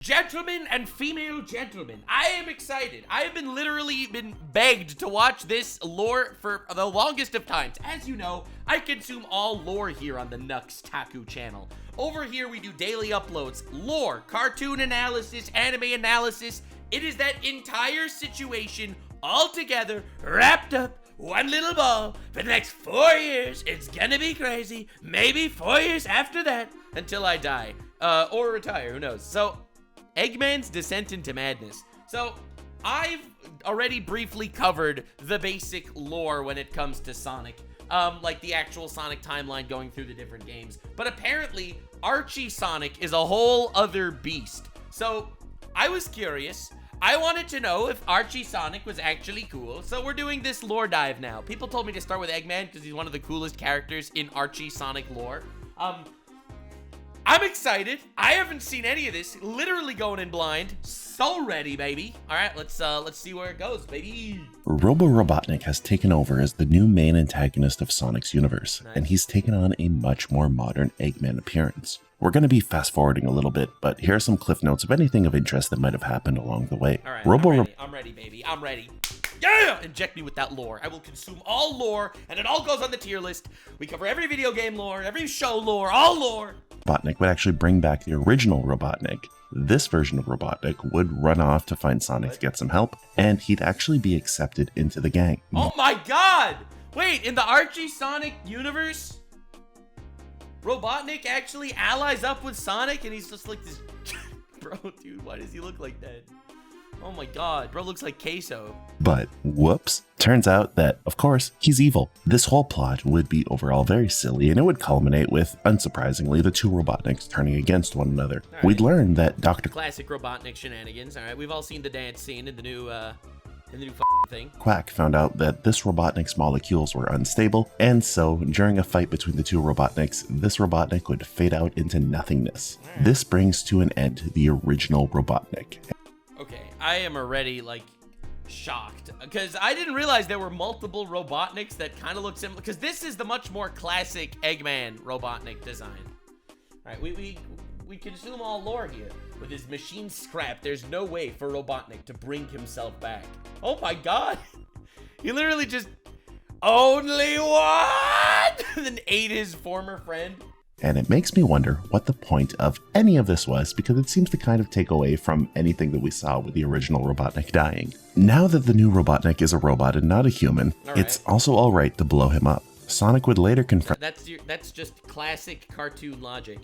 Gentlemen and female gentlemen, I am excited. I have literally been begged to watch this lore for the longest of times. As you know, I consume all lore here on the Nux Taku channel. Over here, we do daily uploads, lore, cartoon analysis, anime analysis. It is that entire situation all together, wrapped up, one little ball for the next 4 years. It's gonna be crazy. Maybe 4 years after that, until I die, or retire, who knows. So, Eggman's descent into madness. So, I've already briefly covered the basic lore when it comes to Sonic. Like the actual Sonic timeline going through the different games. But apparently, Archie Sonic is a whole other beast. So, I was curious. I wanted to know if Archie Sonic was actually cool. So, we're doing this lore dive now. People told me to start with Eggman because he's one of the coolest characters in Archie Sonic lore. I'm excited. I haven't seen any of this. Literally going in blind. So ready, baby. All right, let's see where it goes, baby. Robotnik has taken over as the new main antagonist of Sonic's universe, and he's taken on a much more modern Eggman appearance. We're going to be fast forwarding a little bit, but here are some cliff notes of anything of interest that might have happened along the way. All right, I'm ready, baby. I'm ready. Yeah! Inject me with that lore. I will consume all lore, and it all goes on the tier list. We cover every video game lore, every show lore, all lore. Robotnik would actually bring back the original Robotnik. This version of Robotnik would run off to find Sonic to get some help, and he'd actually be accepted into the gang. Oh my god! Wait, in the Archie Sonic universe, Robotnik actually allies up with Sonic, and he's just like this... Bro, dude, why does he look like that? Oh my god, bro looks like queso. But, whoops, turns out that, of course, he's evil. This whole plot would be overall very silly, and it would culminate with, unsurprisingly, the two Robotniks turning against one another. Right. We'd learn that Dr. Classic Robotnik shenanigans, alright? We've all seen the dance scene in the new thing. Quack found out that this Robotnik's molecules were unstable, and so, during a fight between the two Robotniks, this Robotnik would fade out into nothingness. Right. This brings to an end the original Robotnik. Okay, I am already, like, shocked, because I didn't realize there were multiple Robotniks that kind of look similar, because this is the much more classic Eggman Robotnik design. Alright, we consume all lore here. With his machine scrapped, there's no way for Robotnik to bring himself back. Oh my god! He literally just... Only one! Then ate his former friend. And it makes me wonder what the point of any of this was, because it seems to kind of take away from anything that we saw with the original Robotnik dying. Now that the new Robotnik is a robot and not a human, it's also alright to blow him up. Sonic would later confront... That's just classic cartoon logic.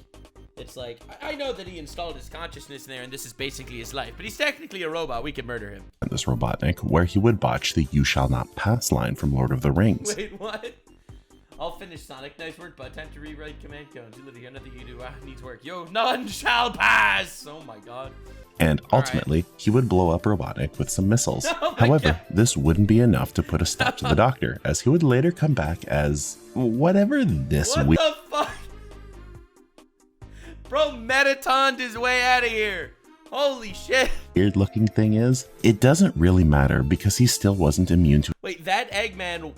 It's like, I know that he installed his consciousness in there and this is basically his life, but he's technically a robot. We can murder him. This Robotnik, where he would botch the "You shall not pass" line from Lord of the Rings. Wait, what? I'll finish Sonic. Nice work, but time to rewrite command codes. You literally got nothing you do. Needs work. Yo, none shall pass. Oh my god. And ultimately, he would blow up Robotnik with some missiles. Oh However, god. This wouldn't be enough to put a stop to the Doctor, as he would later come back as whatever this What the fuck? Bro, Metatonned his way out of here. Holy shit. Weird looking thing is, it doesn't really matter because he still wasn't immune to... Wait, that Eggman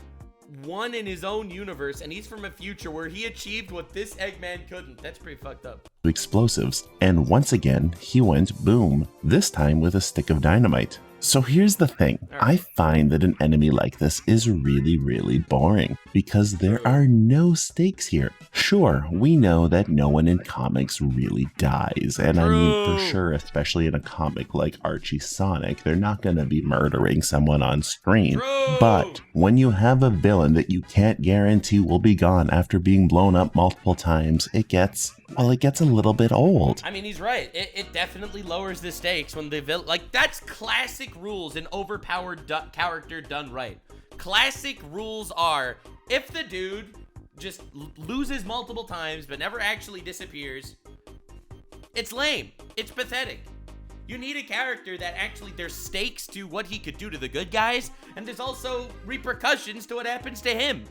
won in his own universe, and he's from a future where he achieved what this Eggman couldn't. That's pretty fucked up. Explosives. And once again, he went boom, this time with a stick of dynamite. So here's the thing, I find that an enemy like this is really, really boring because there are no stakes here. Sure, we know that no one in comics really dies, and I mean for sure, especially in a comic like Archie Sonic, they're not gonna be murdering someone on screen. But when you have a villain that you can't guarantee will be gone after being blown up multiple times, it gets a little bit old. I mean, he's right. It definitely lowers the stakes when the villain... Like, that's classic rules in overpowered character done right. Classic rules are, if the dude just loses multiple times but never actually disappears, it's lame. It's pathetic. You need a character that actually there's stakes to what he could do to the good guys, and there's also repercussions to what happens to him.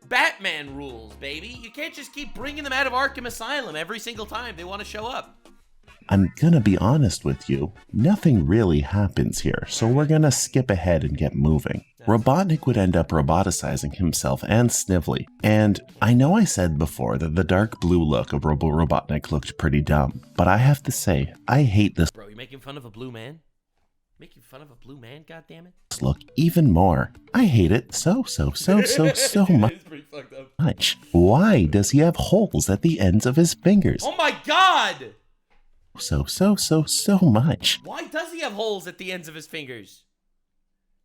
Batman rules, baby. You can't just keep bringing them out of Arkham Asylum every single time they want to show up. I'm gonna be honest with you, nothing really happens here, so we're gonna skip ahead and get moving. Robotnik would end up roboticizing himself and Snively, and I know I said before that the dark blue look of Robotnik looked pretty dumb, but I have to say, I hate this. Bro, you making fun of a blue man? Making fun of a blue man, goddammit? Look even more. I hate it so much. It's pretty fucked up. Why does he have holes at the ends of his fingers? Oh my god! So much. Why does he have holes at the ends of his fingers?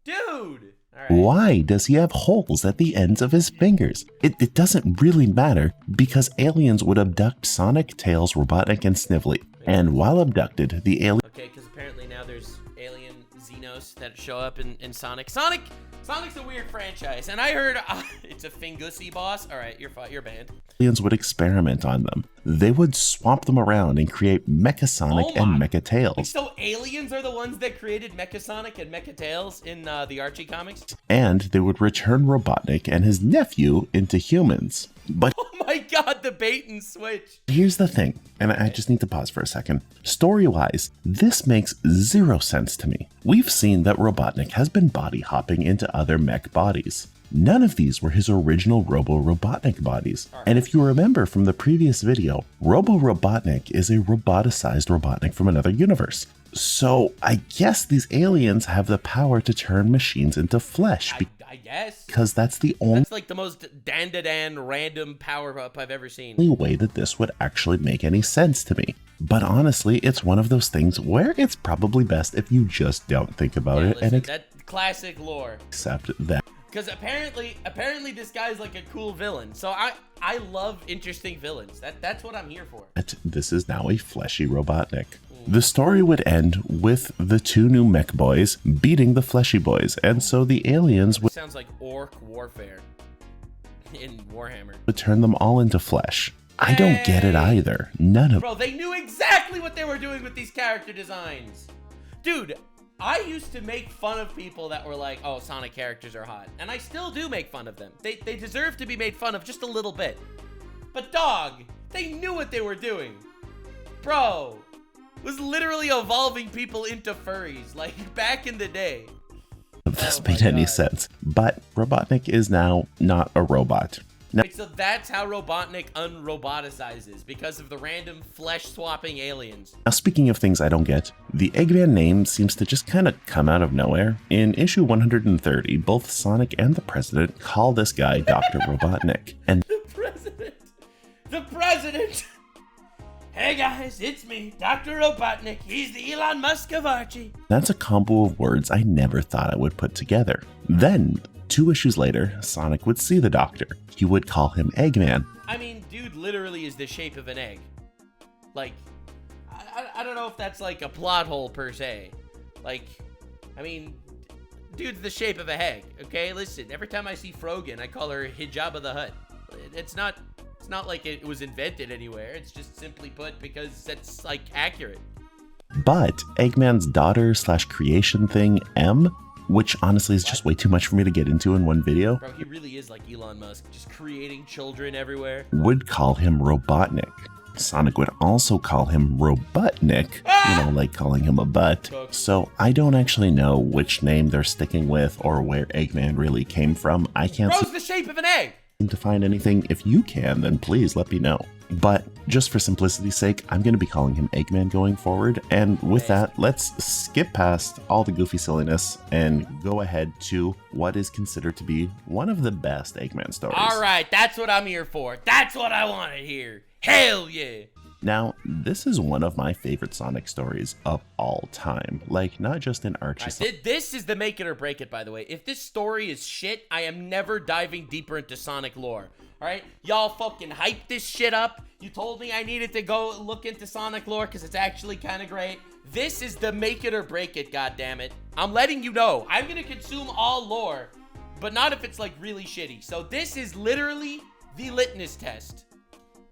Dude! All right. Why does he have holes at the ends of his fingers? It doesn't really matter, because aliens would abduct Sonic, Tails, Robotnik, and Snively. And while abducted, the alien... Okay, because apparently now there's alien Xenos that show up in Sonic. Sonic's a weird franchise, and I heard it's a Fingussy boss. All right, you're banned. Aliens would experiment on them. They would swap them around and create Mecha Sonic and Mecha Tails. So aliens are the ones that created Mecha Sonic and Mecha Tails in the Archie comics? And they would return Robotnik and his nephew into humans. But oh my god, the bait and switch. Here's the thing, and I just need to pause for a second. Story-wise, this makes zero sense to me. We've seen that Robotnik has been body hopping into other mech bodies. None of these were his original Robotnik bodies. And if you remember from the previous video, Robotnik is a roboticized Robotnik from another universe. So I guess these aliens have the power to turn machines into flesh. I guess. Because that's the only... That's like the most dan random power-up I've ever seen. way that this would actually make any sense to me. But honestly, it's one of those things where it's probably best if you just don't think about it. Listen, And that classic lore. Accept that. Because apparently this guy's like a cool villain. So I love interesting villains. That's what I'm here for. This is now a fleshy Robotnik. The story would end with the two new mech boys beating the fleshy boys, and so the aliens would... Sounds like orc warfare in Warhammer. Would turn them all into flesh. I don't get it either. None of... Bro, they knew exactly what they were doing with these character designs. Dude, I used to make fun of people that were like, oh, Sonic characters are hot. And I still do make fun of them. They deserve to be made fun of just a little bit. But dog, they knew what they were doing. Bro, was literally evolving people into furries, like back in the day. If this made any sense. But Robotnik is now not a robot. Now, wait, so that's how Robotnik unroboticizes, because of the random flesh-swapping aliens. Now, speaking of things I don't get, the Eggman name seems to just kind of come out of nowhere. In issue 130, both Sonic and the President call this guy Dr. Robotnik. And The President! Hey guys, it's me, Dr. Robotnik. He's the Elon Musk of Archie. That's a combo of words I never thought I would put together. Then, 2 issues later, Sonic would see the Doctor. He would call him Eggman. I mean, dude literally is the shape of an egg. Like, I don't know if that's like a plot hole per se. Like, I mean, dude's the shape of a egg, okay? Listen, every time I see Frogan, I call her Hijabba the Hutt. It's not like it was invented anywhere. It's just simply put because that's like accurate. But Eggman's daughter / creation thing, M, which honestly is just way too much for me to get into in one video. Bro, he really is like Elon Musk, just creating children everywhere. Would call him Robotnik. Sonic would also call him Robotnik, you know, like calling him a butt. So I don't actually know which name they're sticking with or where Eggman really came from. I can't Bro's the shape of an egg! To find anything. If you can, then please let me know. But just for simplicity's sake, I'm going to be calling him Eggman going forward. And with that, let's skip past all the goofy silliness and go ahead to what is considered to be one of the best Eggman stories. All right, that's what I'm here for. That's what I want to hear. Hell yeah. Now, this is one of my favorite Sonic stories of all time. Like, not just in Archie. This is the make it or break it, by the way. If this story is shit, I am never diving deeper into Sonic lore. All right? Y'all fucking hype this shit up. You told me I needed to go look into Sonic lore because it's actually kind of great. This is the make it or break it, goddammit. I'm letting you know. I'm going to consume all lore, but not if it's, like, really shitty. So this is literally the litmus test.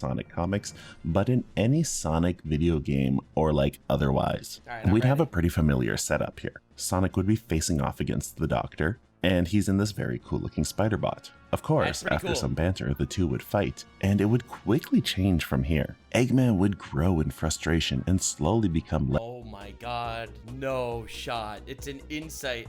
Sonic comics, but in any Sonic video game or like otherwise. All right, we'd have a pretty familiar setup here. Sonic would be facing off against the Doctor, and he's in this very cool looking spider bot. Of course, after cool. some banter, the two would fight, and it would quickly change from here. Eggman would grow in frustration and slowly become Oh my god, no shot. It's an insight.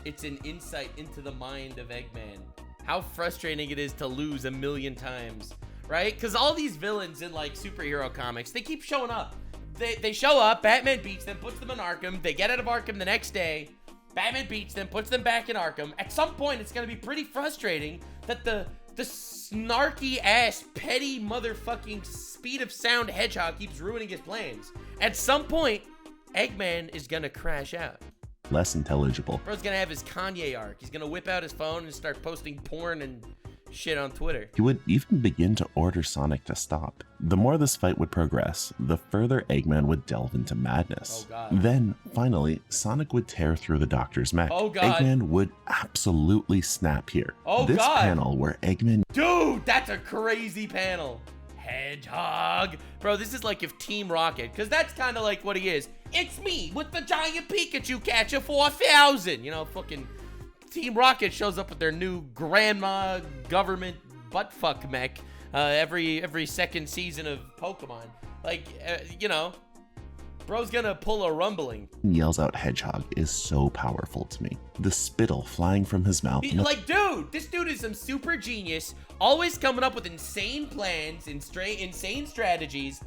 It's an insight into the mind of Eggman. How frustrating it is to lose 1,000,000 times, right? Because all these villains in like superhero comics, they keep showing up. They show up, Batman beats them, puts them in Arkham, they get out of Arkham the next day, Batman beats them, puts them back in Arkham. At some point, it's gonna be pretty frustrating that the snarky ass, petty motherfucking speed of sound hedgehog keeps ruining his plans. At some point, Eggman is gonna crash out. less intelligible. Bro's gonna have his Kanye arc. He's gonna whip out his phone and start posting porn and shit on Twitter. He would even begin to order Sonic to stop. The more this fight would progress, the further Eggman would delve into madness. Oh god. Then, finally, Sonic would tear through the Doctor's mech. Oh god. Eggman would absolutely snap here. Oh this god. panel where Eggman... Dude, that's a crazy panel. Hedgehog. Bro, this is like if Team Rocket, because that's kind of like what he is. It's me with the giant Pikachu catcher 4000. You know, fucking Team Rocket shows up with their new grandma government buttfuck mech every second season of Pokemon. Like, you know, bro's gonna pull a rumbling. Yells out Hedgehog is so powerful to me. The spittle flying from his mouth. Like, dude, this dude is some super genius, always coming up with insane plans, insane strategies,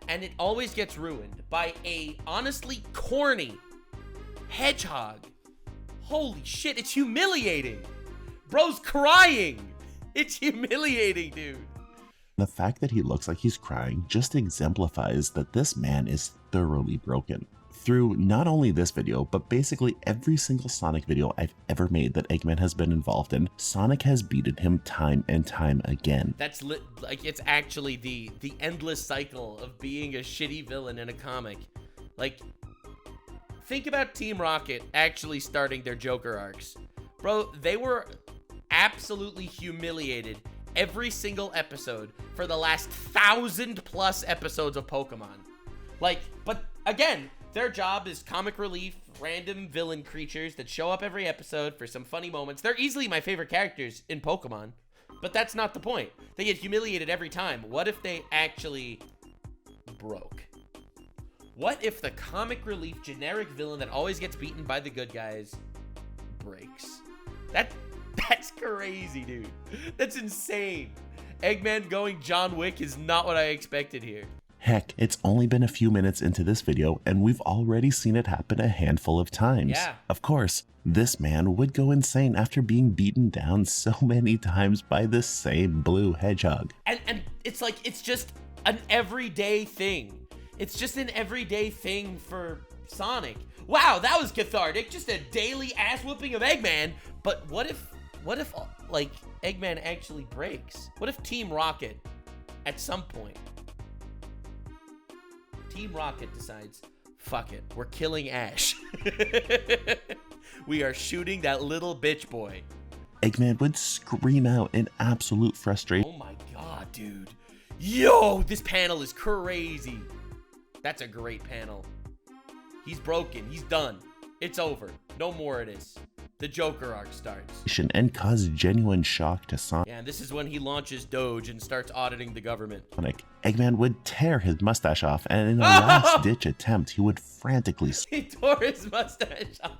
and it always gets ruined by a honestly corny hedgehog. Holy shit, it's humiliating. Bro's crying. It's humiliating, dude. The fact that he looks like he's crying just exemplifies that this man is thoroughly broken. Through not only this video, but basically every single Sonic video I've ever made that Eggman has been involved in, Sonic has beaten him time and time again. That's like, it's actually the endless cycle of being a shitty villain in a comic. Like, think about Team Rocket actually starting their Joker arcs. Bro, they were absolutely humiliated every single episode for the last 1,000+ episodes of Pokemon. Like, but again, their job is comic relief, random villain creatures that show up every episode for some funny moments. They're easily my favorite characters in Pokemon, but that's not the point. They get humiliated every time. What if they actually broke? What if the comic relief generic villain that always gets beaten by the good guys breaks? That's crazy, dude. That's insane. Eggman going John Wick is not what I expected here. Heck, it's only been a few minutes into this video and we've already seen it happen a handful of times. Yeah. Of course, this man would go insane after being beaten down so many times by the same blue hedgehog. And it's like, it's just an everyday thing. It's just an everyday thing for Sonic. Wow, that was cathartic. Just a daily ass whooping of Eggman. But what if like Eggman actually breaks? What if Team Rocket at some point, Team Rocket decides, fuck it, we're killing Ash. We are shooting that little bitch boy. Eggman would scream out in absolute frustration. Oh my god, dude. Yo, this panel is crazy. That's a great panel. He's broken. He's done. It's over. No more of this. The Joker arc starts. And cause genuine shock to Sonic. Yeah, and this is when he launches Doge and starts auditing the government. Eggman would tear his mustache off, and in a last-ditch attempt, he would frantically... He tore his mustache off.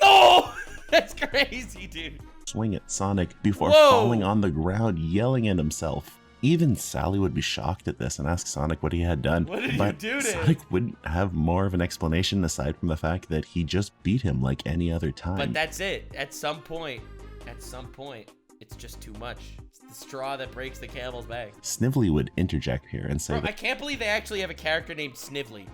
No! That's crazy, dude. ...swing at Sonic before Whoa. falling on the ground, yelling at himself. Even Sally would be shocked at this and ask Sonic what he had done. What did but you do to him? Sonic wouldn't have more of an explanation aside from the fact that he just beat him like any other time. But that's it. At some point, it's just too much. It's the straw that breaks the camel's back. Snively would interject here and say Bro, that I can't believe they actually have a character named Snively.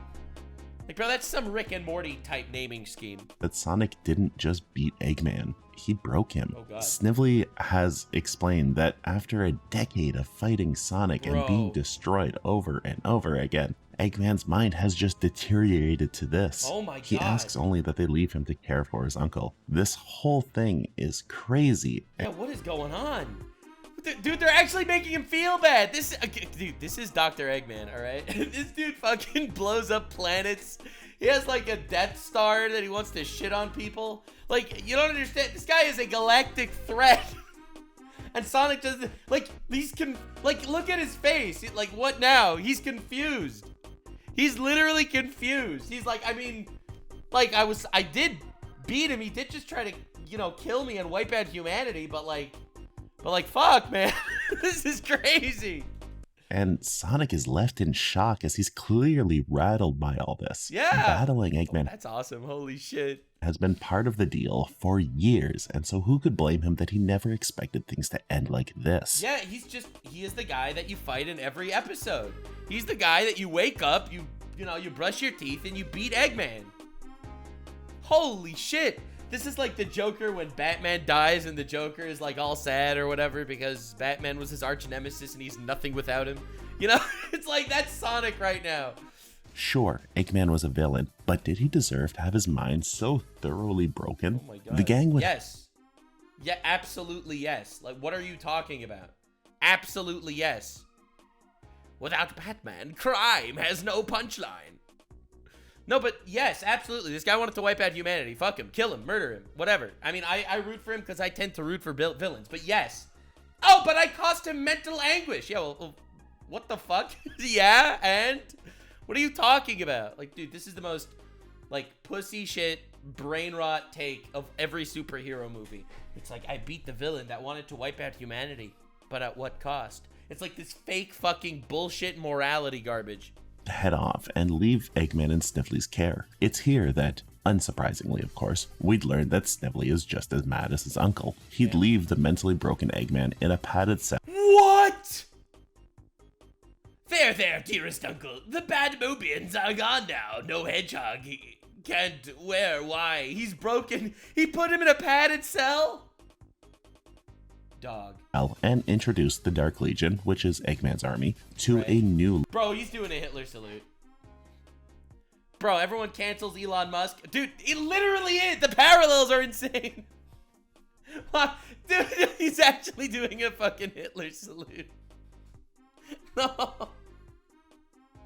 Like, bro, that's some Rick and Morty type naming scheme. that Sonic didn't just beat Eggman, he broke him. Oh god. Snively has explained that after a decade of fighting Sonic and being destroyed over and over again, Eggman's mind has just deteriorated to this. Oh my god. He asks only that they leave him to care for his uncle. This whole thing is crazy. Yeah, what is going on? Dude, they're actually making him feel bad. Dude, this is Dr. Eggman, all right? This dude fucking blows up planets. He has like a Death Star that he wants to shit on people. Like, you don't understand. This guy is a galactic threat. And Sonic doesn't, like, look at his face. Like, what now? He's confused. He's literally confused. He's like, I mean, like, I did beat him. He did just try to, you know, kill me and wipe out humanity, but like, fuck, man. This is crazy. And Sonic is left in shock as he's clearly rattled by all this. Yeah. Battling Eggman That's awesome. Holy shit. has been part of the deal for years, and so who could blame him that he never expected things to end like this? Yeah, he is the guy that you fight in every episode. He's the guy that you wake up, you brush your teeth, and you beat Eggman. Holy shit. This is like the Joker when Batman dies and the Joker is like all sad or whatever because Batman was his arch nemesis and he's nothing without him. You know, it's like that's Sonic right now. Sure, Eggman was a villain, but did he deserve to have his mind so thoroughly broken? Oh my god. The gang would... Yes. Yeah, absolutely yes. Like, what are you talking about? Absolutely yes. Without Batman, crime has no punchline. No, but yes, absolutely. This guy wanted to wipe out humanity. Fuck him. Kill him. Murder him. Whatever. I mean, I root for him because I tend to root for villains. But yes. Oh, but I caused him mental anguish. Yeah, well what the fuck? Yeah, and? What are you talking about? Like, dude, this is the most, like, pussy shit, brain rot take of every superhero movie. It's like, I beat the villain that wanted to wipe out humanity. But at what cost? It's like this fake fucking bullshit morality garbage. Head off and leave Eggman in Snively's care. It's here that, unsurprisingly of course, we'd learn that Snively is just as mad as his uncle. He'd leave the mentally broken Eggman in a padded cell. What? There, dearest uncle. The bad Mobians are gone now. No hedgehog. He can't wear. Why? He's broken. He put him in a padded cell? Dog. And introduced the Dark Legion, which is Eggman's army, to a new... Bro, he's doing a Hitler salute. Bro, everyone cancels Elon Musk. Dude, it literally is. The parallels are insane. Dude, he's actually doing a fucking Hitler salute. No.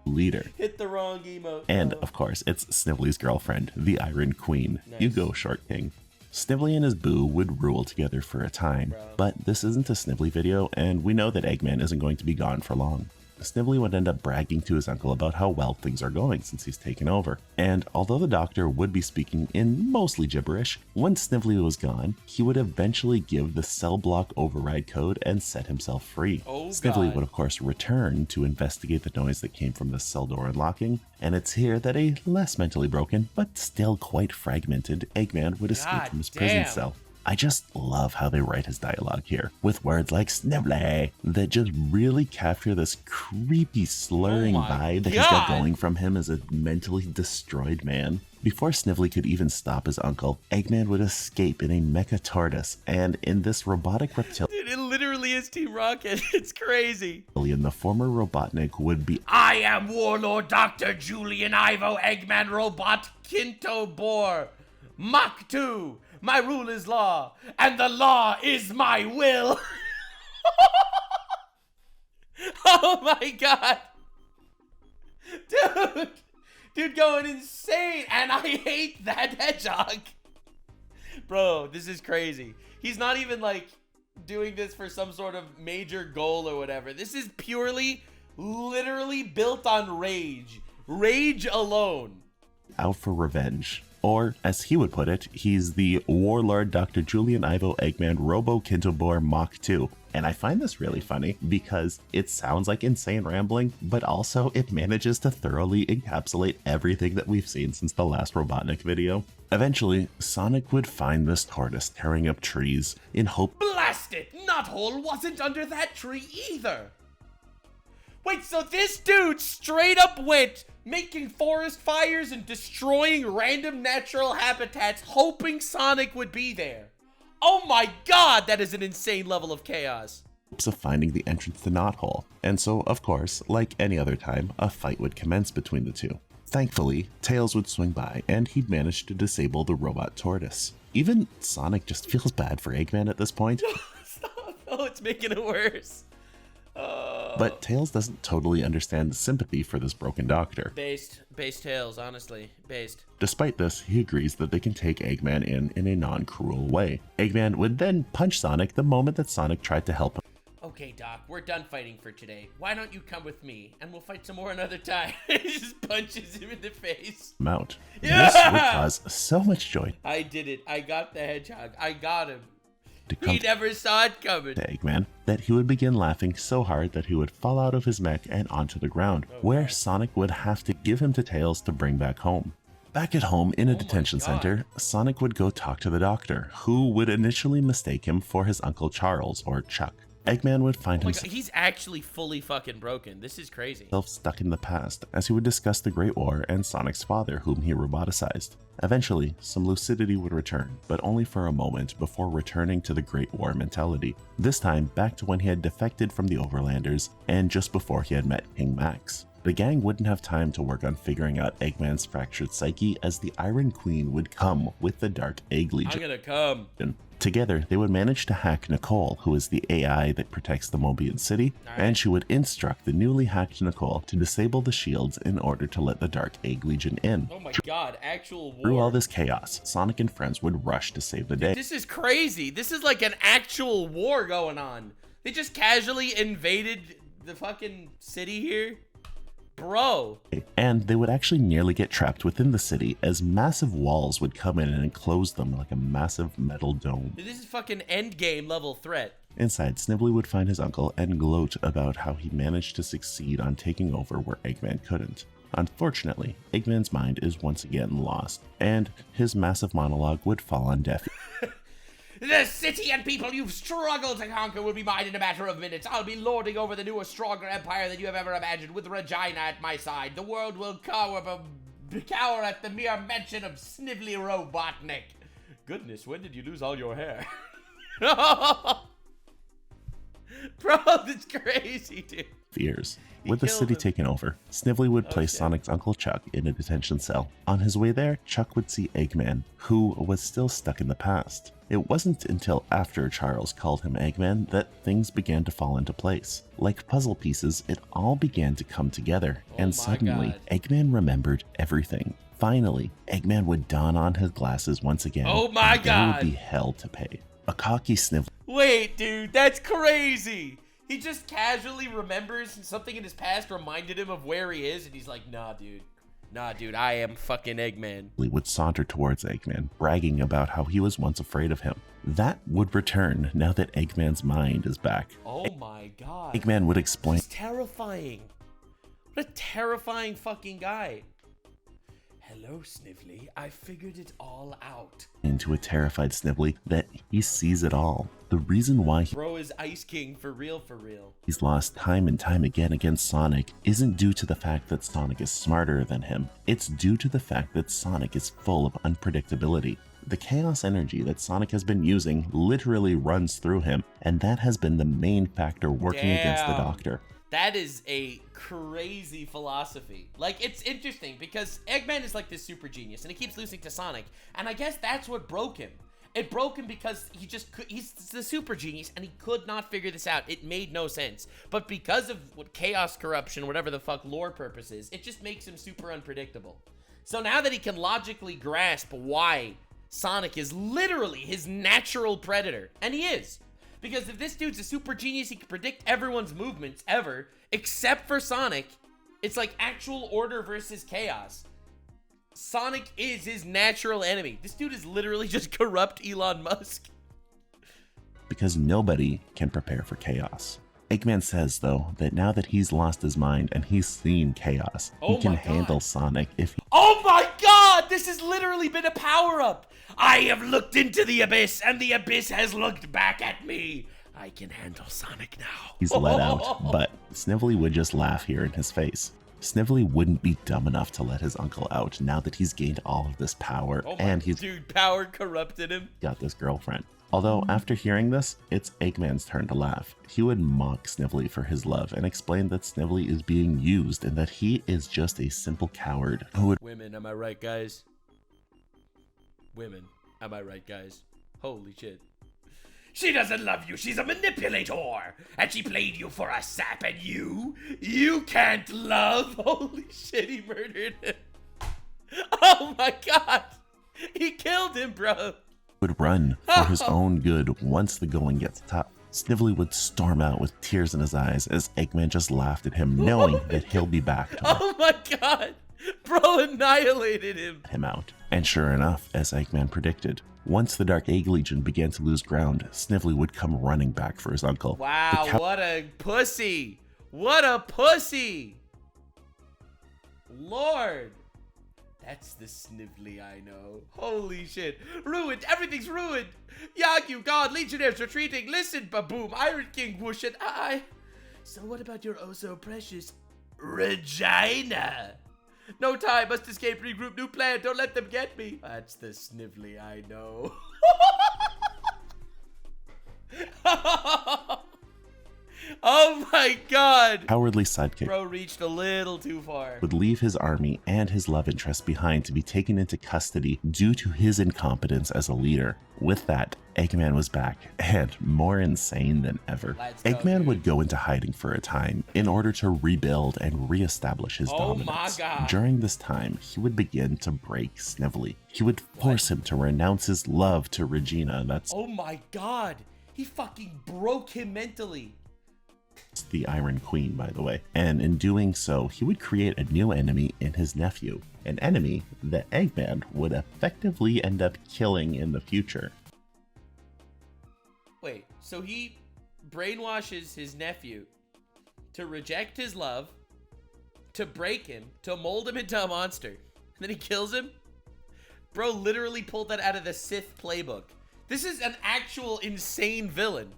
Leader. Hit the wrong emote. And, of course, it's Snively's girlfriend, the Iron Queen. Nice. You go, Short King. Snively and his boo would rule together for a time, but this isn't a Snively video, and we know that Eggman isn't going to be gone for long. Snively would end up bragging to his uncle about how well things are going since he's taken over. And although the doctor would be speaking in mostly gibberish, once Snively was gone, he would eventually give the cell block override code and set himself free. Snively would of course return to investigate the noise that came from the cell door unlocking, and it's here that a less mentally broken, but still quite fragmented, Eggman would escape from his prison cell. I just love how they write his dialogue here, with words like Snively that just really capture this creepy slurring vibe that he's got going from him as a mentally destroyed man. Before Snively could even stop his uncle, Eggman would escape in a mecha tortoise, and in this robotic reptilian... Dude, it literally is Team Rocket. It's crazy. The former Robotnik would be... I am Warlord Dr. Julian Ivo Eggman Robot Kinto Boar. Mach 2. My rule is law, and the law is my will. Oh my god. Dude going insane, and I hate that hedgehog. Bro, this is crazy. He's not even like doing this for some sort of major goal or whatever. This is purely, literally built on rage. Rage alone. Out for revenge. Or, as he would put it, he's the Warlord Dr. Julian Ivo Eggman Robo Kintobor Mach 2. And I find this really funny because it sounds like insane rambling, but also it manages to thoroughly encapsulate everything that we've seen since the last Robotnik video. Eventually, Sonic would find this tortoise tearing up trees in hope— Blast it! Knothole wasn't under that tree either! Wait, so this dude straight up went making forest fires and destroying random natural habitats, hoping Sonic would be there. Oh my god, that is an insane level of chaos. Of finding the entrance to Knothole. And so, of course, like any other time, a fight would commence between the two. Thankfully, Tails would swing by, and he'd manage to disable the robot tortoise. Even Sonic just feels bad for Eggman at this point. Stop. Oh it's making it worse. But Tails doesn't totally understand the sympathy for this broken doctor. Based Tails, honestly. Based. Despite this, he agrees that they can take Eggman in a non-cruel way. Eggman would then punch Sonic the moment that Sonic tried to help him. Okay, Doc, we're done fighting for today. Why don't you come with me, and we'll fight some more another time. He just punches him in the face. Out. Yeah! This would cause so much joy. I did it. I got the hedgehog. I got him. To come He never saw it coming. to Eggman that he would begin laughing so hard that he would fall out of his mech and onto the ground, where Sonic would have to give him to Tails to bring back home. Back at home in a detention center, Sonic would go talk to the doctor, who would initially mistake him for his Uncle Charles, or Chuck. Eggman would find himself He's actually fully fucking broken. This is crazy. stuck in the past as he would discuss the Great War and Sonic's father, whom he roboticized. Eventually, some lucidity would return, but only for a moment before returning to the Great War mentality. This time, back to when he had defected from the Overlanders and just before he had met King Max. The gang wouldn't have time to work on figuring out Eggman's fractured psyche, as the Iron Queen would come with the Dark Egg Legion. I'm gonna come. Together, they would manage to hack Nicole, who is the AI that protects the Mobian city, and she would instruct the newly hacked Nicole to disable the shields in order to let the Dark Egg Legion in. Oh my god, actual war. Through all this chaos, Sonic and friends would rush to save the day. This is crazy. This is like an actual war going on. They just casually invaded the fucking city here. Bro. And they would actually nearly get trapped within the city as massive walls would come in and enclose them like a massive metal dome. This is fucking endgame level threat. Inside, Snively would find his uncle and gloat about how he managed to succeed on taking over where Eggman couldn't. Unfortunately, Eggman's mind is once again lost, and his massive monologue would fall on deaf ears. The city and people you've struggled to conquer will be mine in a matter of minutes. I'll be lording over the newest, stronger empire than you have ever imagined, with Regina at my side. The world will cower at the mere mention of Snively Robotnik. Goodness, when did you lose all your hair? Bro, that's crazy, dude. Fears. With the city taken over, Snively would place Sonic's Uncle Chuck in a detention cell. On his way there, Chuck would see Eggman, who was still stuck in the past. It wasn't until after Charles called him Eggman that things began to fall into place. Like puzzle pieces, it all began to come together, and suddenly, Eggman remembered everything. Finally, Eggman would don on his glasses once again. Oh my and god! there would be hell to pay. A cocky Snively. Wait, dude, that's crazy! He just casually remembers something in his past reminded him of where he is, and he's like, nah, dude, I am fucking Eggman. Would saunter towards Eggman, bragging about how he was once afraid of him. That would return now that Eggman's mind is back. Oh my god. Eggman would explain. He's terrifying. What a terrifying fucking guy. Hello, Snively. I figured it all out. Into a terrified Snively that he sees it all. The reason why Bro is Ice King for real, for real. He's lost time and time again against Sonic isn't due to the fact that Sonic is smarter than him. It's due to the fact that Sonic is full of unpredictability. The chaos energy that Sonic has been using literally runs through him, and that has been the main factor working against the Doctor. That is a crazy philosophy. Like, it's interesting because Eggman is like this super genius and he keeps losing to Sonic. And I guess that's what broke him. It broke him because he's the super genius and he could not figure this out. It made no sense. But because of what chaos, corruption, whatever the fuck lore purpose is, it just makes him super unpredictable. So now that he can logically grasp why Sonic is literally his natural predator, and he is. Because if this dude's a super genius, he can predict everyone's movements ever, except for Sonic. It's like actual order versus chaos. Sonic is his natural enemy. This dude is literally just corrupt Elon Musk. Because nobody can prepare for chaos. Eggman says, though, that now that he's lost his mind and he's seen chaos, he can handle Sonic if he— Oh my god! This has literally been a power-up! I have looked into the abyss, and the abyss has looked back at me. I can handle Sonic now. He's let out, but Snively would just laugh here in his face. Snively wouldn't be dumb enough to let his uncle out now that he's gained all of this power, and he's— Dude, power corrupted him. got this girlfriend. Although, after hearing this, it's Eggman's turn to laugh. He would mock Snively for his love and explain that Snively is being used and that he is just a simple coward who would— Women, am I right, guys? Women, am I right, guys? Holy shit. She doesn't love you. She's a manipulator. And she played you for a sap, and you can't love. Holy shit, he murdered him. Oh my god. He killed him, bro. Would run for his own good once the going gets tough. Snively would storm out with tears in his eyes as Eggman just laughed at him, knowing that he'll be back to Oh my god. Bro annihilated him out. And sure enough, as Eggman predicted, once the Dark Egg Legion began to lose ground, Snively would come running back for his uncle. Wow, what a pussy. What a pussy. Lord. That's the Snively I know. Holy shit. Ruined. Everything's ruined. Yagu, God, Legionnaires retreating. Listen, Baboom, Iron King, whoosh it. So what about your oh so precious Regina? No time. Must escape, regroup, new plan. Don't let them get me. That's the Snively I know. Oh my god. Cowardly sidekick Bro reached a little too far. would leave his army and his love interest behind to be taken into custody due to his incompetence as a leader. With that, Eggman was back and more insane than ever. Eggman would go into hiding for a time in order to rebuild and reestablish his dominance. My god. During this time, he would begin to break Snively. He would force him to renounce his love to Regina. That's oh my god. He fucking broke him mentally. the Iron Queen, by the way. And in doing so, he would create a new enemy in his nephew, an enemy that Eggman would effectively end up killing in the future. Wait, so he brainwashes his nephew to reject his love, to break him, to mold him into a monster, and then he kills him? Bro literally pulled that out of the Sith playbook. This is an actual insane villain.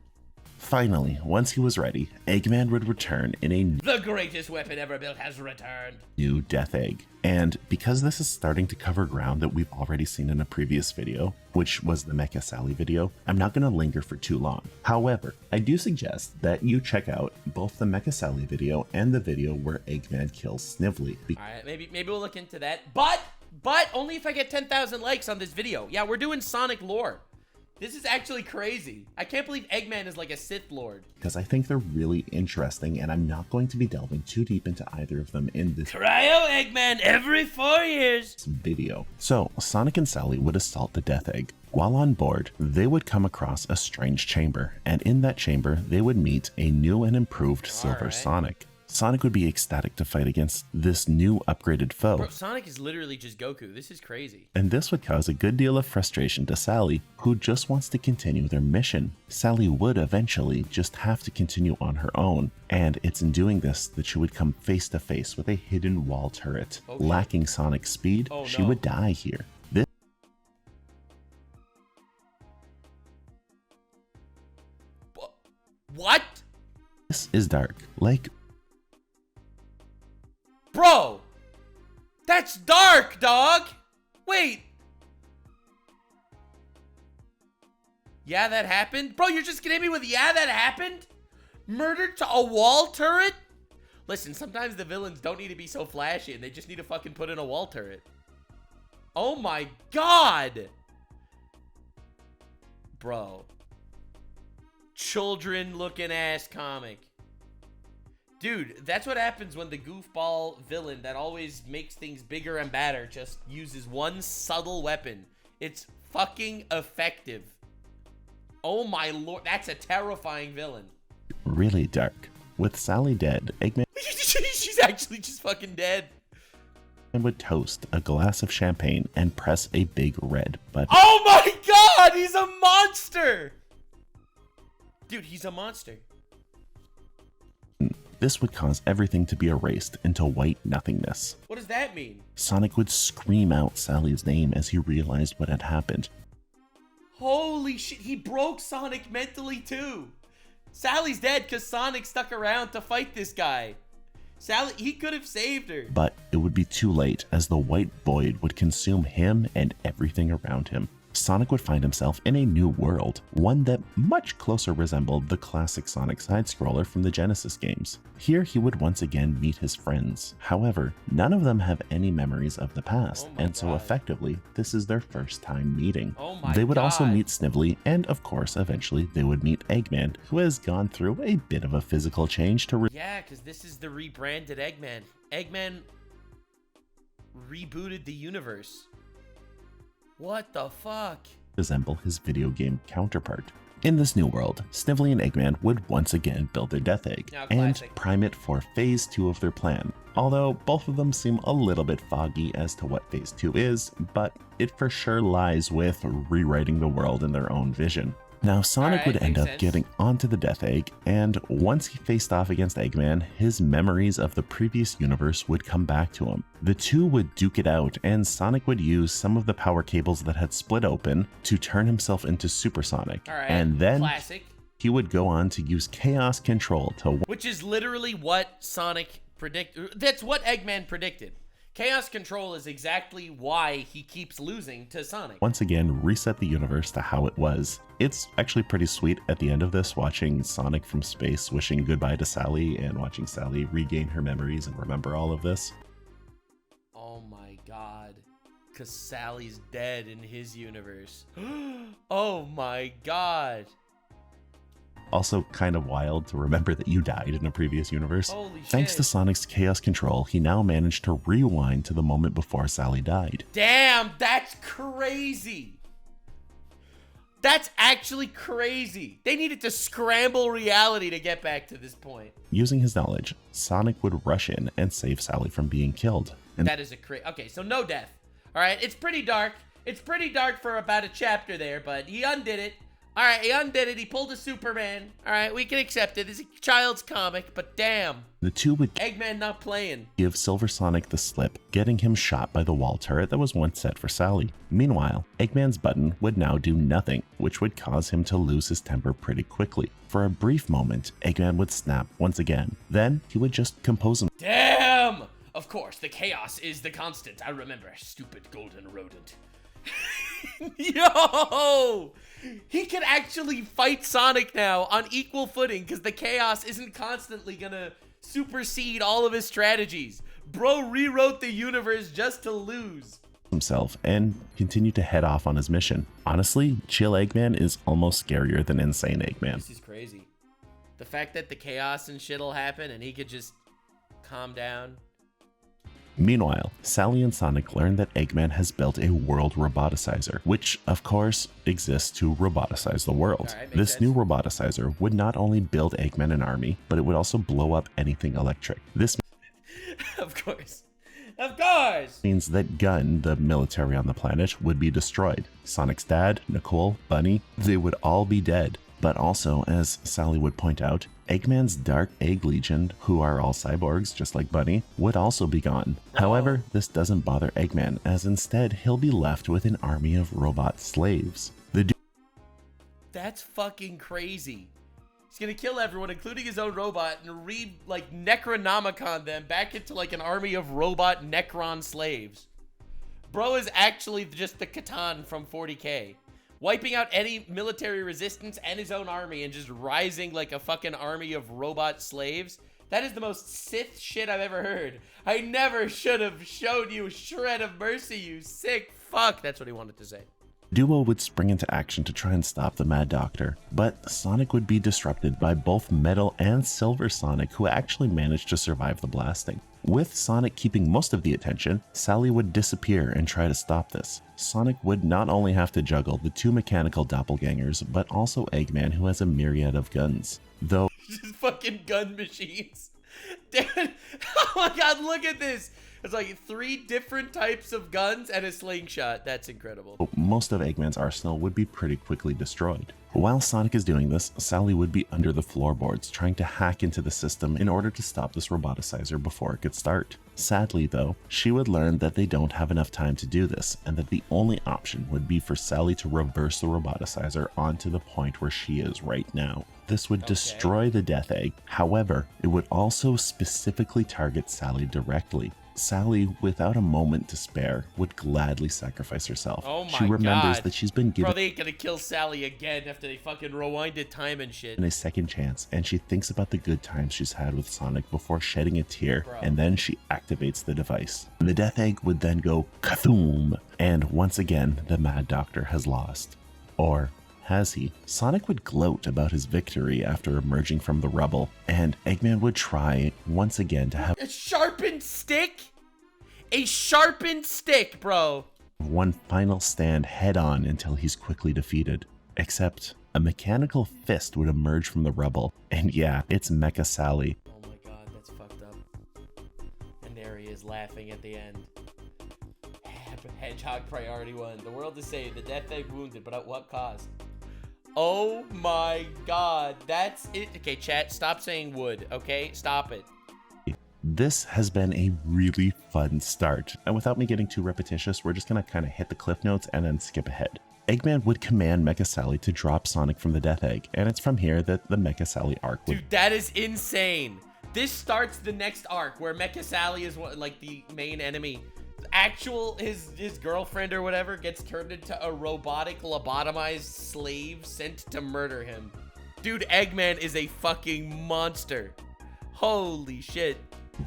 Finally, once he was ready, Eggman would return in a The greatest weapon ever built has returned. new Death Egg. And because this is starting to cover ground that we've already seen in a previous video, which was the Mecha Sally video, I'm not going to linger for too long. However, I do suggest that you check out both the Mecha Sally video and the video where Eggman kills Snively. Alright, maybe we'll look into that. But only if I get 10,000 likes on this video. Yeah, we're doing Sonic lore. This is actually crazy. I can't believe Eggman is like a Sith Lord. Because I think they're really interesting, and I'm not going to be delving too deep into either of them in this Cryo Eggman every 4 years. video. So, Sonic and Sally would assault the Death Egg. While on board, they would come across a strange chamber, and in that chamber, they would meet a new and improved Silver right. Sonic. Sonic would be ecstatic to fight against this new upgraded foe. Bro, Sonic is literally just Goku. This is crazy. And this would cause a good deal of frustration to Sally, who just wants to continue their mission. Sally would eventually just have to continue on her own, and it's in doing this that she would come face to face with a hidden wall turret. Okay. Lacking Sonic's speed, Oh, she no. would die here. What? This is dark. Like, Bro! That's dark, dog! Wait! Yeah, that happened? Bro, you're just gonna hit me with yeah, that happened? Murdered to a wall turret? Listen, sometimes the villains don't need to be so flashy and they just need to fucking put in a wall turret. Oh my god! Bro. Children looking ass comic. Dude, that's what happens when the goofball villain that always makes things bigger and badder just uses one subtle weapon. It's fucking effective. Oh my lord, that's a terrifying villain. really dark. With Sally dead, Eggman She's actually just fucking dead. would toast a glass of champagne and press a big red button. Oh my god, he's a monster! Dude, he's a monster. This would cause everything to be erased into white nothingness. What does that mean? Sonic would scream out Sally's name as he realized what had happened. Holy shit, he broke Sonic mentally too. Sally's dead because Sonic stuck around to fight this guy. Sally, he could have saved her. But it would be too late as the white void would consume him and everything around him. Sonic would find himself in a new world, one that much closer resembled the classic Sonic side-scroller from the Genesis games. Here he would once again meet his friends. However, none of them have any memories of the past, and so effectively, this is their first time meeting. They would also meet Snively, and of course, eventually, they would meet Eggman, who has gone through a bit of a physical change to yeah, because this is the rebranded Eggman. Eggman rebooted the universe. What the fuck? Resemble his video game counterpart. In this new world, Snively and Eggman would once again build their Death Egg and prime it for Phase 2 of their plan. Although both of them seem a little bit foggy as to what Phase 2 is, but it for sure lies with rewriting the world in their own vision. Now, Sonic would end up getting onto the Death Egg, and once he faced off against Eggman, his memories of the previous universe would come back to him. The two would duke it out, and Sonic would use some of the power cables that had split open to turn himself into Super Sonic. And then he would go on to use Chaos Control to... Which is literally what Sonic predicted. That's what Eggman predicted. Chaos Control is exactly why he keeps losing to Sonic. Once again, reset the universe to how it was. It's actually pretty sweet at the end of this, watching Sonic from space wishing goodbye to Sally and watching Sally regain her memories and remember all of this. Oh my god. Because Sally's dead in his universe. Oh my god. Also kind of wild to remember that you died in a previous universe. Holy shit. Thanks to Sonic's Chaos Control, he now managed to rewind to the moment before Sally died. Damn, that's crazy. That's actually crazy. They needed to scramble reality to get back to this point. Using his knowledge, Sonic would rush in and save Sally from being killed. And that is a okay, so no death. All right, it's pretty dark. It's pretty dark for about a chapter there, but he undid it. All right, he undid it. He pulled a Superman. All right, we can accept it. It's a child's comic, but damn. The two would Eggman not playing. Give Silver Sonic the slip, getting him shot by the wall turret that was once set for Sally. Meanwhile, Eggman's button would now do nothing, which would cause him to lose his temper pretty quickly. For a brief moment, Eggman would snap once again. Then he would just compose himself. Damn! Of course, the chaos is the constant. I remember, stupid golden rodent. Yo! He can actually fight Sonic now on equal footing because the chaos isn't constantly gonna supersede all of his strategies. Bro rewrote the universe just to lose. Himself and continue to head off on his mission. Honestly, chill Eggman is almost scarier than insane Eggman. This is crazy. The fact that the chaos and shit'll happen and he could just calm down. Meanwhile, Sally and Sonic learn that Eggman has built a world roboticizer, which, of course, exists to roboticize the world. This new roboticizer would not only build Eggman an army, but it would also blow up anything electric. This Of course. Of course! Means that Gun, the military on the planet, would be destroyed. Sonic's dad, Nicole, Bunny, they would all be dead. But also, as Sally would point out, Eggman's Dark Egg Legion, who are all cyborgs just like Bunny, would also be gone. However, this doesn't bother Eggman, as instead he'll be left with an army of robot slaves. That's fucking crazy. He's gonna kill everyone, including his own robot, and Necronomicon them back into like an army of robot Necron slaves. Bro is actually just the Catan from 40K. Wiping out any military resistance and his own army and just rising like a fucking army of robot slaves. That is the most Sith shit I've ever heard. I never should have shown you a shred of mercy, you sick fuck. That's what he wanted to say. Duo would spring into action to try and stop the Mad Doctor, but Sonic would be disrupted by both Metal and Silver Sonic, who actually managed to survive the blasting. With Sonic keeping most of the attention, Sally would disappear and try to stop this. Sonic would not only have to juggle the two mechanical doppelgangers, but also Eggman, who has a myriad of guns. Though just fucking gun machines. Dude, oh my god, look at this. It's like 3 different types of guns and a slingshot. That's incredible. Most of Eggman's arsenal would be pretty quickly destroyed. While Sonic is doing this, Sally would be under the floorboards trying to hack into the system in order to stop this roboticizer before it could start. Sadly though, she would learn that they don't have enough time to do this, and that the only option would be for Sally to reverse the roboticizer onto the point where she is right now. This would destroy the Death Egg. However, it would also specifically target Sally directly. Sally, without a moment to spare, would gladly sacrifice herself. Oh my She remembers God. that she's been given Bro, they ain't gonna kill Sally again after they fucking rewinded time and shit. a second chance, and she thinks about the good times she's had with Sonic before shedding a tear, Bro. and then she activates the device. The Death Egg would then go kathoom, and once again, the Mad Doctor has lost. Or has he? Sonic would gloat about his victory after emerging from the rubble, and Eggman would try once again to have A sharpened stick? A sharpened stick, bro. one final stand head-on until he's quickly defeated. Except a mechanical fist would emerge from the rubble, and yeah, it's Mecha Sally. Oh my God, that's fucked up. And there he is laughing at the end. Hedgehog priority 1. The world is saved. The Death Egg wounded, but at what cost? Oh my God, that's it. Okay, chat, stop saying wood, okay? Stop it. This has been a really fun start, and without me getting too repetitious, we're just gonna kind of hit the cliff notes and then skip ahead. Eggman would command Mecha Sally to drop Sonic from the Death Egg, and it's from here that the Mecha Sally arc would— Dude, that is insane. This starts the next arc where Mecha Sally is like the main enemy. His girlfriend or whatever gets turned into a robotic lobotomized slave sent to murder him. Dude, Eggman is a fucking monster. Holy shit.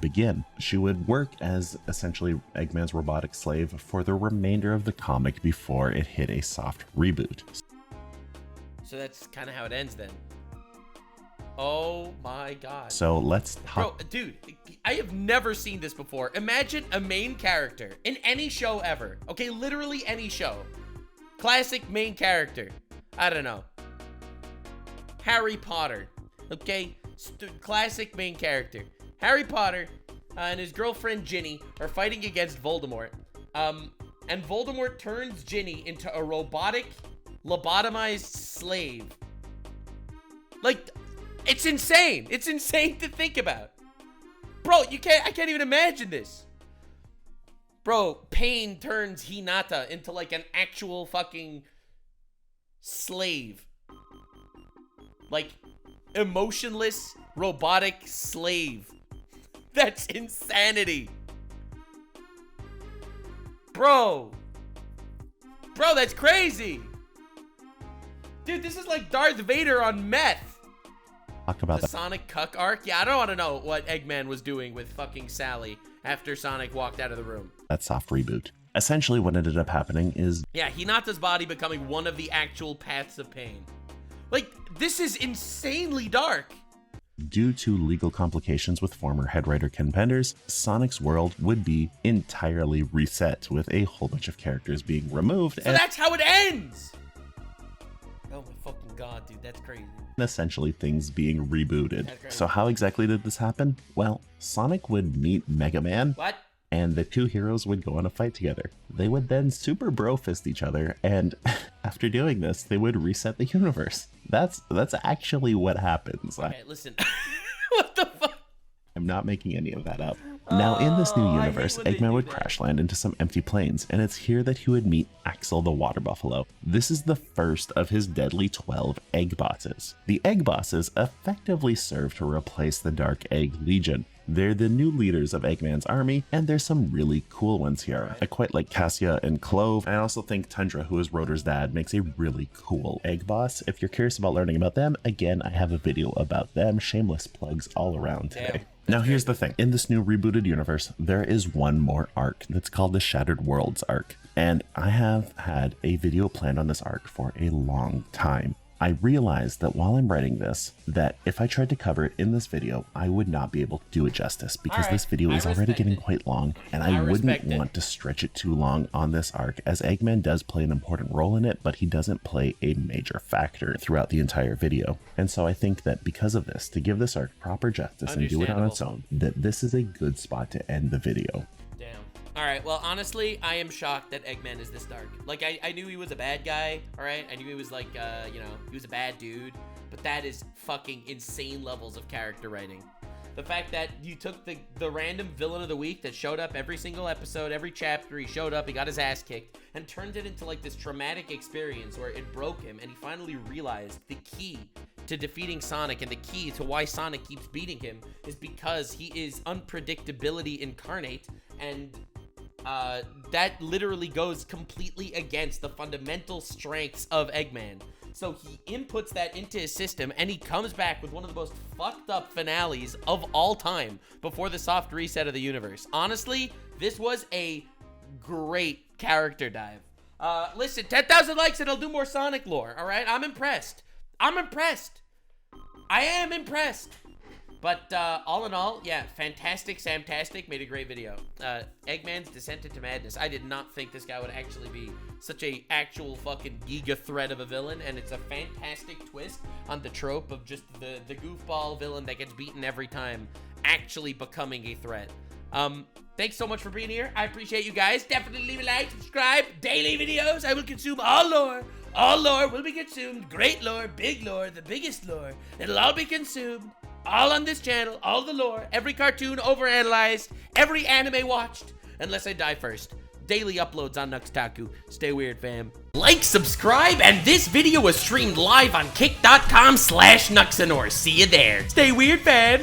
begin. She would work as essentially Eggman's robotic slave for the remainder of the comic before it hit a soft reboot. So that's kind of how it ends then. Oh my God. So let's talk. Bro, dude, I have never seen this before. Imagine a main character in any show ever. Okay, literally any show. Classic main character. I don't know. Harry Potter. Okay, classic main character. Harry Potter and his girlfriend Ginny are fighting against Voldemort. And Voldemort turns Ginny into a robotic, lobotomized slave. Like, it's insane. It's insane to think about. Bro, I can't even imagine this. Bro, Pain turns Hinata into like an actual fucking slave. Like, emotionless, robotic slave. That's insanity. Bro, that's crazy. Dude, this is like Darth Vader on meth. Talk about The that. Sonic cuck arc? Yeah, I don't want to know what Eggman was doing with fucking Sally after Sonic walked out of the room. That soft reboot. Essentially what ended up happening is Yeah, Hinata's body becoming one of the actual paths of pain. Like, this is insanely dark. due to legal complications with former head writer Ken Penders, Sonic's world would be entirely reset with a whole bunch of characters being removed So that's how it ends! Oh my fucking God, dude, that's crazy. essentially things being rebooted. That's crazy. So how exactly did this happen? Well, Sonic would meet Mega Man, What? and the two heroes would go on a fight together. They would then super bro fist each other, and after doing this, they would reset the universe. That's actually what happens. Okay, listen. What the fuck? I'm not making any of that up. Now, in this new I hate universe, when they Eggman do would that. crash land into some empty plains, and it's here that he would meet Axel the Water Buffalo. This is the first of his deadly 12 egg bosses. The egg bosses effectively serve to replace the Dark Egg Legion. They're the new leaders of Eggman's army, and there's some really cool ones here. I quite like Cassia and Clove. I also think Tundra, who is Rotor's dad, makes a really cool egg boss. If you're curious about learning about them, again, I have a video about them. Shameless plugs all around today. Damn. Now here's the thing. In this new rebooted universe, there is one more arc that's called the Shattered Worlds arc. And I have had a video planned on this arc for a long time. I realized that while I'm writing this, that if I tried to cover it in this video, I would not be able to do it justice because Alright, this video I is already respect getting it. quite long, and I I wouldn't respect it. want to stretch it too long on this arc, as Eggman does play an important role in it, but he doesn't play a major factor throughout the entire video. And so I think that because of this, to give this arc proper justice and do it on its own, that this is a good spot to end the video. Damn. All right, well, honestly, I am shocked that Eggman is this dark. Like, I knew he was a bad guy, all right? I knew he was like, you know, he was a bad dude. But that is fucking insane levels of character writing. The fact that you took the random villain of the week that showed up every single episode, every chapter, he showed up, he got his ass kicked, and turned it into like this traumatic experience where it broke him, and he finally realized the key to defeating Sonic, and the key to why Sonic keeps beating him is because he is unpredictability incarnate, and that literally goes completely against the fundamental strengths of Eggman. So he inputs that into his system, and he comes back with one of the most fucked up finales of all time before the soft reset of the universe. Honestly, this was a great character dive. Listen, 10,000 likes and I'll do more Sonic lore, all right? I'm impressed. I'm impressed. I am impressed. But all in all, yeah, fantastic, Samtastic made a great video. Eggman's Descent into Madness. I did not think this guy would actually be such a actual fucking giga threat of a villain, and it's a fantastic twist on the trope of just the goofball villain that gets beaten every time actually becoming a threat. Thanks so much for being here. I appreciate you guys. Definitely leave a like, subscribe. Daily videos. I will consume all lore. All lore will be consumed. Great lore, big lore, the biggest lore. It'll all be consumed. All on this channel, all the lore, every cartoon overanalyzed, every anime watched, unless I die first. Daily uploads on Taku. Stay weird, fam. Like, subscribe, and this video was streamed live on kick.com/Nuxanor. See you there. Stay weird, fam.